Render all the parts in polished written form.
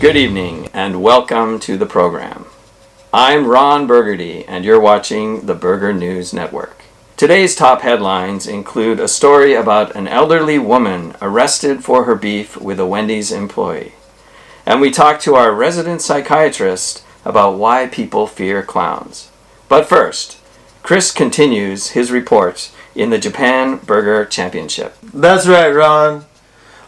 Good evening and welcome to the program. I'm Ron Burgundy and you're watching the Burger News Network. Today's top headlines include a story about an elderly woman arrested for her beef with a Wendy's employee. And we talk to our resident psychiatrist about why people fear clowns. But first, Chris continues his report in the Japan Burger Championship. That's right, Ron.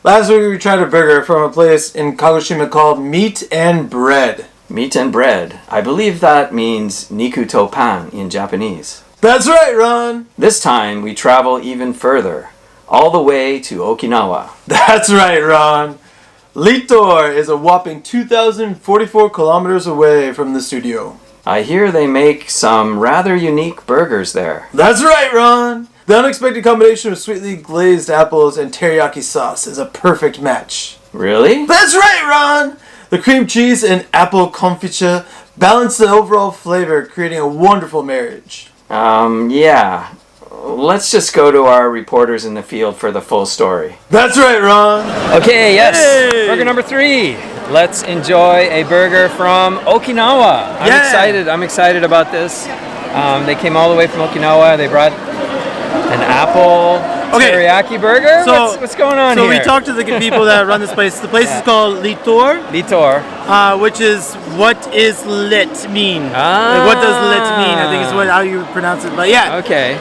Last week we tried a burger from a place in Kagoshima called Meat and Bread. Meat and bread. I believe that means niku to pan in Japanese. That's right, Ron. This time we travel even further, all the way to Okinawa. That's right, Ron. Litor is a whopping 2,044 kilometers away from the studio. I hear they make some rather unique burgers there. That's right, Ron. The unexpected combination of sweetly glazed apples and teriyaki sauce is a perfect match. Really? That's right, Ron! The cream cheese and apple confiture balance the overall flavor, creating a wonderful marriage. Yeah. Let's just go to our reporters in the field for the full story. That's right, Ron! Okay, yes. Hey! Burger number 3. Let's enjoy a burger from Okinawa. I'm excited about this. They came all the way from Okinawa. They brought an apple teriyaki burger? So, what's going on here? So we talked to the people that run this place. The place is called Litor. Litor. Which is, what is lit mean? Like, what does lit mean? I think is how you pronounce it. But yeah. Okay.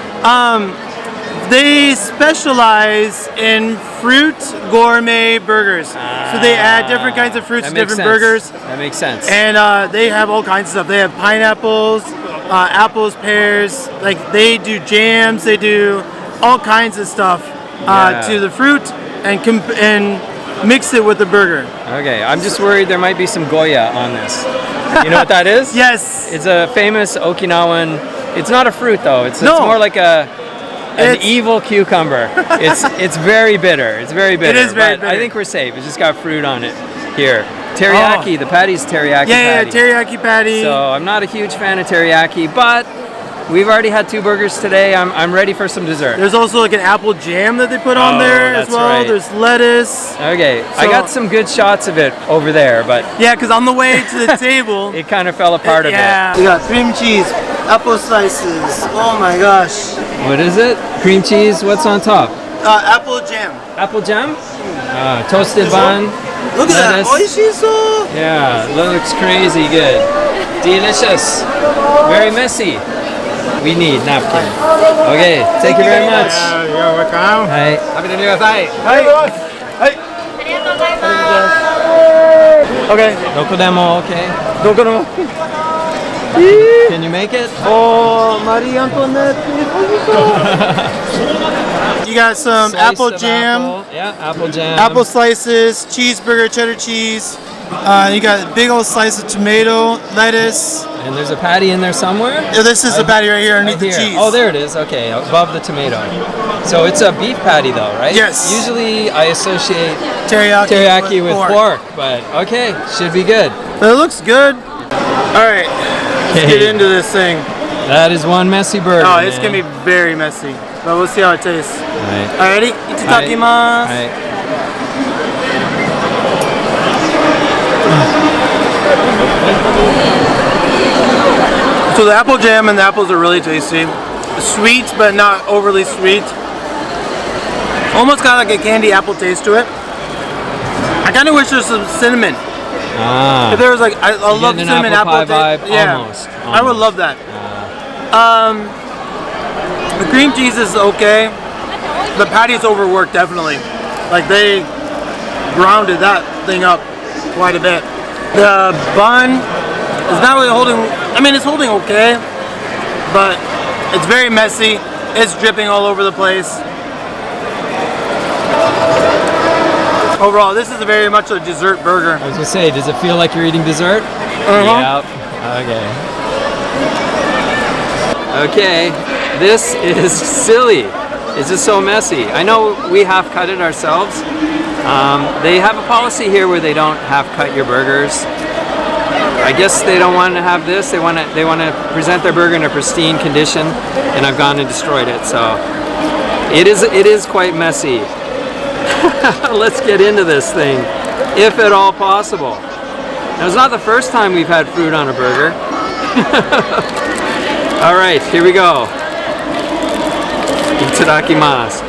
They specialize in fruit gourmet burgers. So they add different kinds of fruits to different burgers. That makes sense. And they have all kinds of stuff. They have pineapples, apples, pears. Like, they do jams. They do all kinds of stuff to the fruit and mix it with the burger. Okay, I'm just worried there might be some Goya on this. You know what that is? Yes. It's a famous Okinawan. It's not a fruit though. It's more like an evil cucumber. It's very bitter. It's very bitter. It is very bitter. I think we're safe. It's just got fruit on it here. Teriyaki. The patty's teriyaki patty. Yeah, teriyaki patty. So I'm not a huge fan of teriyaki, but we've already had 2 burgers today. I'm ready for some dessert. There's also like an apple jam that they put on there as well. Right. There's lettuce. Okay, I got some good shots of it over there, but yeah, because on the way to the table, it kind of fell apart a bit. We got cream cheese, apple slices. Oh my gosh. What is it? Cream cheese. What's on top? Apple jam. Apple jam? Toasted bun. Look at that. Oishiso. Yeah, looks crazy good. Delicious. Very messy. We need napkin. Okay, thank you very much. You're welcome. Hi. Okay. Dokodemo, okay. Can you make it? Oh, Marie Antoinette. You got some apple jam. Apple. Yeah, apple jam. Apple slices, cheeseburger, cheddar cheese. You got a big old slice of tomato, lettuce. And there's a patty in there somewhere? Yeah, this is the patty right here underneath the cheese. Oh, there it is. Okay, above the tomato. So it's a beef patty though, right? Yes. Usually I associate teriyaki with pork, but okay, should be good. But it looks good. All right, let's get into this thing. That is one messy burger. Oh, it's going to be very messy, but we'll see how it tastes. All right. All right, ready? Itadakimasu. All right. So the apple jam and the apples are really tasty. Sweet, but not overly sweet. Almost got like a candy apple taste to it. I kind of wish there was some cinnamon. If there was like, I love cinnamon apple vibe. Yeah, Almost. I would love that. The cream cheese is okay. The patty's overworked, definitely. Like, they grounded that thing up quite a bit. The bun is not really holding, I mean, it's holding okay, but it's very messy. It's dripping all over the place. Overall, this is very much a dessert burger. I was gonna say, does it feel like you're eating dessert? Yep. Okay, this is silly. It's just so messy. I know we half cut it ourselves. They have a policy here where they don't half cut your burgers. I guess they don't want to have this. They want to present their burger in a pristine condition, and I've gone and destroyed it. So it is quite messy. Let's get into this thing, if at all possible. Now, it's not the first time we've had fruit on a burger. All right, here we go. Itadakimasu.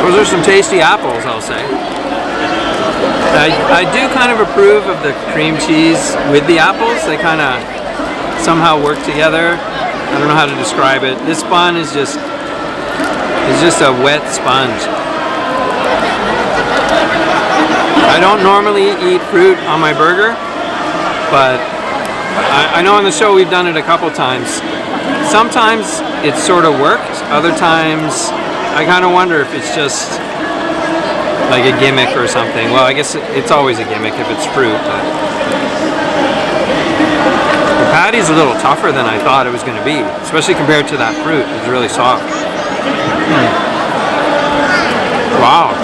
Those are some tasty apples, I'll say. I do kind of approve of the cream cheese with the apples. They kind of somehow work together. I don't know how to describe it. This bun is just a wet sponge. I don't normally eat fruit on my burger, but I know on the show we've done it a couple times. Sometimes it sort of worked. Other times I kind of wonder if it's just like a gimmick or something. Well, I guess it's always a gimmick if it's fruit, but the patty's a little tougher than I thought it was going to be, especially compared to that fruit. It's really soft. Wow.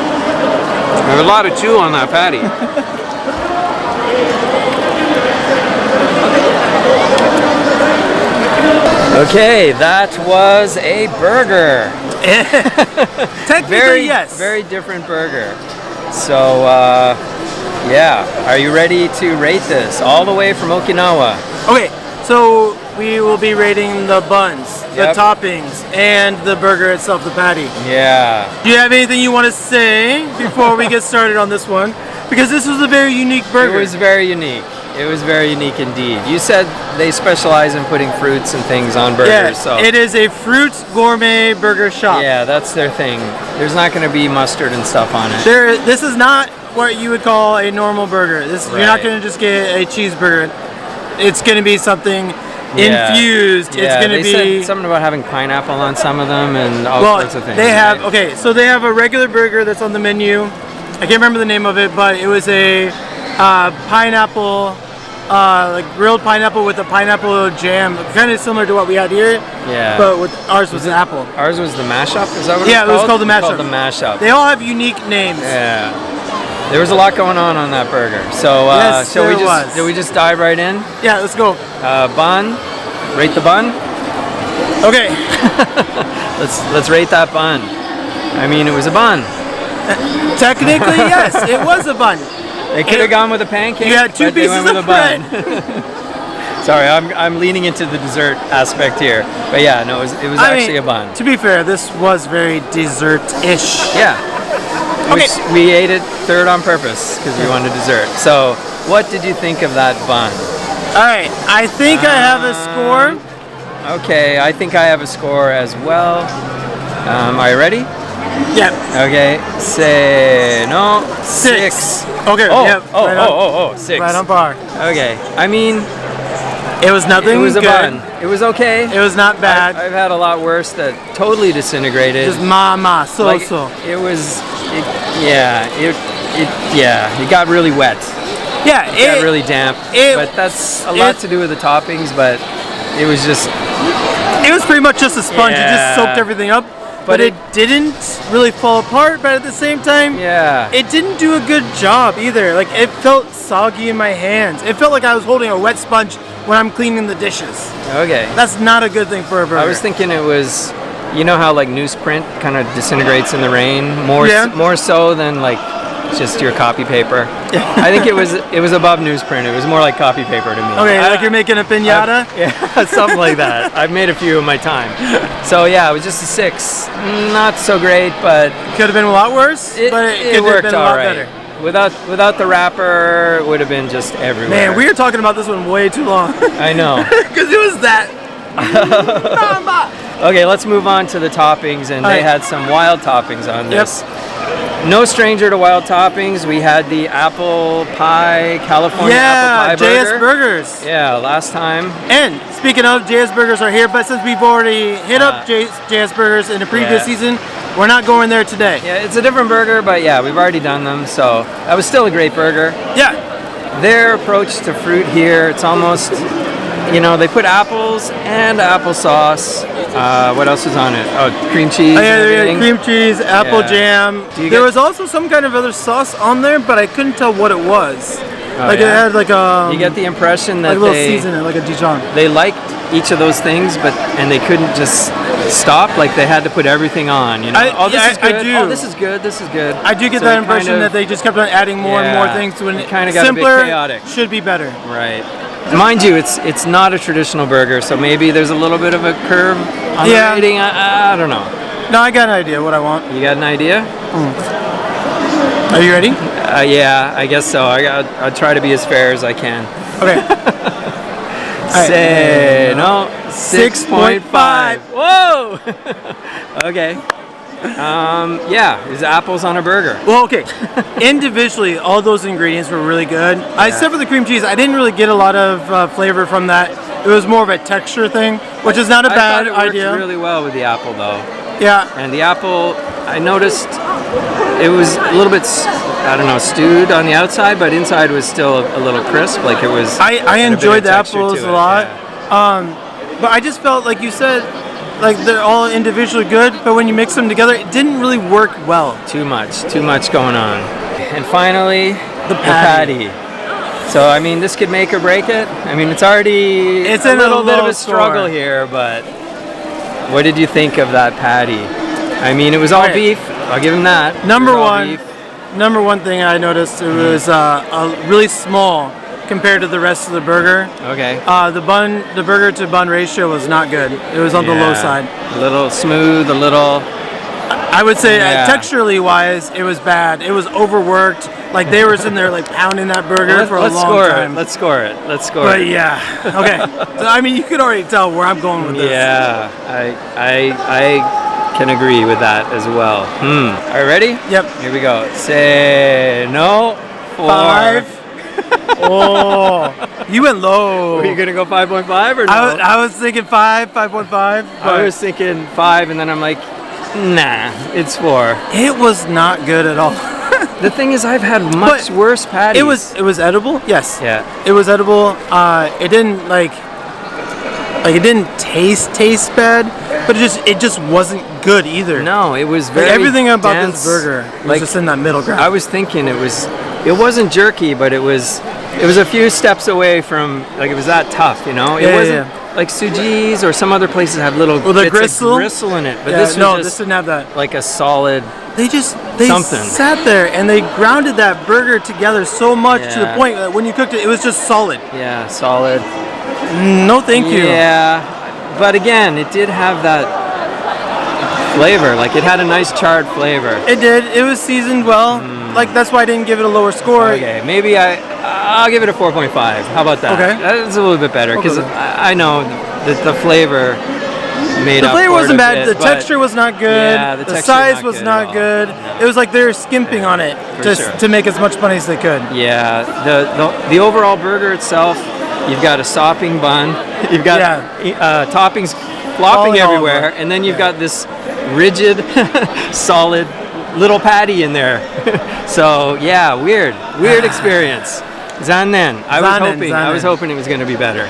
There's a lot of chew on that patty. Okay, that was a burger. Technically, yes. Very different burger. So, yeah. Are you ready to rate this? All the way from Okinawa. Okay, so we will be rating the buns, the toppings, and the burger itself, the patty. Yeah. Do you have anything you want to say before we get started on this one? Because this was a very unique burger. It was very unique. It was very unique indeed. You said they specialize in putting fruits and things on burgers. Yeah, so it is a fruit gourmet burger shop. Yeah, that's their thing. There's not going to be mustard and stuff on it. This is not what you would call a normal burger. You're not going to just get a cheeseburger. It's going to be something infused. Yeah, it's going to be said something about having pineapple on some of them and all sorts of things. They have so they have a regular burger that's on the menu. I can't remember the name of it, but it was a pineapple. Like grilled pineapple with a pineapple jam, kind of similar to what we had here. Yeah. But with ours was an apple. Ours was the mashup. Is that what it was called the mashup. Called the mashup. They all have unique names. Yeah. There was a lot going on that burger. So yes, did we just dive right in? Yeah, let's go. Bun. Rate the bun. Okay. let's rate that bun. I mean, it was a bun. Technically, yes, it was a bun. They could have gone with a pancake. You had two pieces of bread. Sorry, I'm leaning into the dessert aspect here, but yeah, no, it was actually a bun. To be fair, this was very dessert-ish. Yeah. We ate it third on purpose because we wanted dessert. So, what did you think of that bun? All right, I think I have a score. Okay, I think I have a score as well. Are you ready? Yeah. Okay. Say no. 6. Okay. Oh, 6. Right on par. Okay. I mean, it was nothing. It was good. a bun. It was okay. It was not bad. I've had a lot worse that totally disintegrated. Just so. It got really wet. Yeah. It got really damp. But that's a lot to do with the toppings. But it was just. It was pretty much just a sponge. It just soaked everything up. But it didn't really fall apart, but at the same time, it didn't do a good job either. Like, it felt soggy in my hands. It felt like I was holding a wet sponge when I'm cleaning the dishes. Okay. That's not a good thing for a burger. I was thinking it was, you know how like newsprint kind of disintegrates in the rain? More so than like just your copy paper. I think it was above newsprint. It was more like copy paper to me. Okay, like you're making a piñata? Something like that. I've made a few in my time. So yeah, it was just a 6. Not so great, but could have been a lot worse. But it worked been a lot better. Without the wrapper, it would have been just everywhere. Man, we were talking about this one way too long. I know. Because it was that. Okay, let's move on to the toppings, and they had some wild toppings on this. No stranger to wild toppings. We had the apple pie, California apple pie burger. JS Burgers. Yeah, last time. And speaking of, JS Burgers are here, but since we've already hit up JS Burgers in the previous season, we're not going there today. Yeah, it's a different burger, but yeah, we've already done them, so that was still a great burger. Yeah. Their approach to fruit here, it's almost, they put apples and applesauce. What else was on it? Oh, cream cheese. Cream cheese, apple jam. There was also some kind of other sauce on there, but I couldn't tell what it was. Like it had like a. You get the impression that like a little seasoning, like a Dijon. they liked each of those things, and they couldn't just stop. Like they had to put everything on. You know, I do. Oh, this is good. This is good. I do get that impression that they just kept on adding more and more things. When it kind of got simpler, a bit chaotic. Should be better. Right. Mind you, it's not a traditional burger, so maybe there's a little bit of a curve on the rating. I don't know. No, I got an idea what I want. You got an idea? Are you ready? Yeah, I guess so. I'll try to be as fair as I can. Okay. Say no. 6.5. Whoa. Okay. Is apples on a burger. Well, okay. Individually, all those ingredients were really good. Except for the cream cheese, I didn't really get a lot of flavor from that. It was more of a texture thing, which is not a bad idea. It worked really well with the apple, though. Yeah. And the apple, I noticed it was a little bit, I don't know, stewed on the outside, but inside was still a little crisp. Like it was. I enjoyed the apples a lot. Yeah. But I just felt like you said, like they're all individually good, but when you mix them together, it didn't really work well. Too much going on. And finally, the patty. So I mean, this could make or break it. I mean, it's already a little bit of a struggle here, but what did you think of that patty? I mean, it was all beef. I'll give him that. Number one thing I noticed, it was really small compared to the rest of the burger. Okay. The burger to bun ratio was not good. It was on the low side. A little smooth, a little. I would say texturally wise, it was bad. It was overworked. Like they were sitting there like pounding that burger for a long time. Let's score it. But yeah, okay. So I mean, you could already tell where I'm going with this. Yeah, I can agree with that as well. Are you ready? Yep. Here we go. Say no. 5. Oh, you went low. Were you gonna go 5.5 or no? I was thinking 5.5. I was thinking 5, and then I'm like, nah, it's 4. It was not good at all. The thing is, I've had much worse patties. It was edible. Yes. Yeah. It was edible. It didn't it didn't taste bad, but it just wasn't good either. No, it was very everything about dense, this burger was just in that middle ground. I was thinking it wasn't jerky, but it was a few steps away from it was that tough, you know. It wasn't like Suji's or some other places have little bits of gristle in it, but this didn't have that. Like a solid. They something. Sat there and they grounded that burger together so much to the point that when you cooked it, it was just solid. Yeah, solid. No, thank you. Yeah, but again, it did have that flavor. Like it had a nice charred flavor. It did. It was seasoned well. Like that's why I didn't give it a lower score. Okay, maybe I'll give it a 4.5. How about that? Okay, that's a little bit better because I know that the flavor made up. The flavor for wasn't it bad. The texture was not good. Yeah, the size was not good. No. It was like they were skimping on it to make as much money as they could. Yeah, the overall burger itself. You've got a sopping bun. You've got toppings flopping everywhere, and then you've got this rigid, solid little patty in there. So yeah, weird experience. Zannen. I was hoping it was going to be better.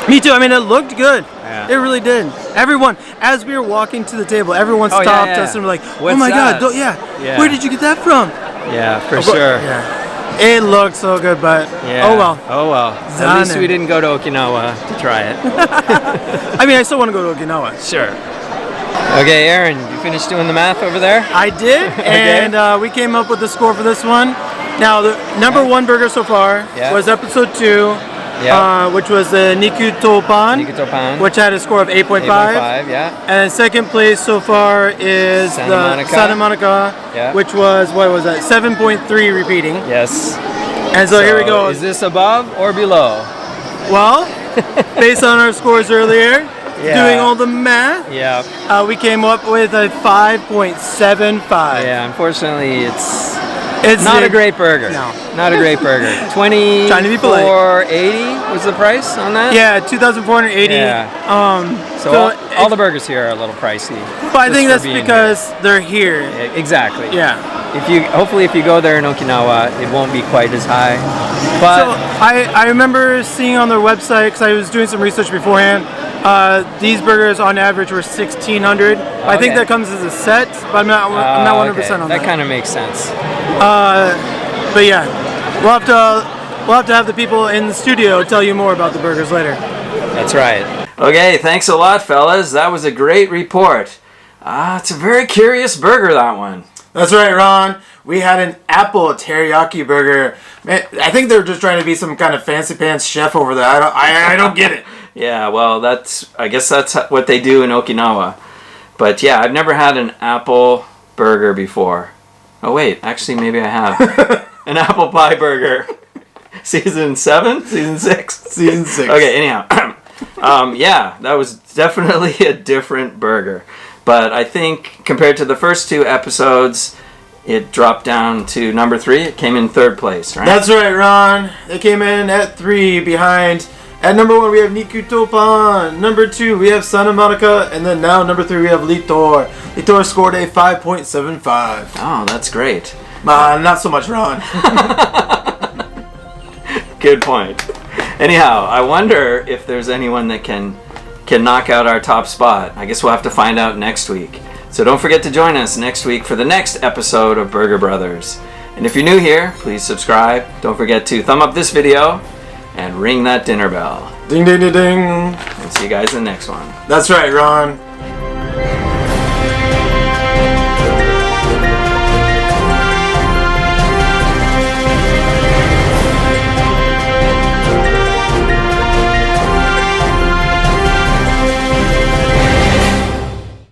Me too. I mean, it looked good. Yeah. It really did. Everyone, as we were walking to the table, everyone stopped us and were like, "Oh my God, where did you get that from?" Yeah, for sure. Yeah. It looked so good, but oh well. At least we didn't go to Okinawa to try it. I mean, I still want to go to Okinawa. Sure. Okay, Aaron, you finished doing the math over there? I did, and we came up with the score for this one. Now, the number one burger so far was episode 2, which was the Niku Topan, which had a score of 8.5. 8.5, yeah. And second place so far is the Santa Monica, which was, 7.3 repeating. Yes. And so here we go. Is this above or below? Well, based on our scores earlier, doing all the math, we came up with a 5.75. Yeah, unfortunately, it's not a great burger. No. Not a great burger. $24.80 was the price on that? Yeah, $2,480. Yeah. So all the burgers here are a little pricey. But I think that's because they're here. Exactly. Yeah. Hopefully if you go there in Okinawa, it won't be quite as high. But so I remember seeing on their website, because I was doing some research beforehand, these burgers on average were $1,600. I think that comes as a set, but I'm not 100% on that. That kind of makes sense. But yeah, we'll have to we'll have to have the people in the studio tell you more about the burgers later. That's right. Okay, thanks a lot, fellas. That was a great report. It's a very curious burger, that one. That's right, Ron. We had an apple teriyaki burger. Man, I think they're just trying to be some kind of fancy pants chef over there. I don't get it. Yeah, well, I guess that's what they do in Okinawa. But yeah, I've never had an apple burger before. Oh wait, actually maybe I have. An apple pie burger. Season 7? Season 6? Season 6. Okay, anyhow. Yeah, that was definitely a different burger. But I think compared to the first 2 episodes, it dropped down to number 3. It came in 3rd place, right? That's right, Ron. It came in at 3 behind. At number 1, we have Nikutopan. Number 2, we have Santa Monica. And then now, number 3, we have Litor. Litor scored a 5.75. Oh, that's great. Not so much, Ron. Good point. Anyhow, I wonder if there's anyone that can knock out our top spot. I guess we'll have to find out next week. So don't forget to join us next week for the next episode of Burger Brothers. And if you're new here, please subscribe. Don't forget to thumb up this video and ring that dinner bell. Ding, ding, ding, ding. And see you guys in the next one. That's right, Ron.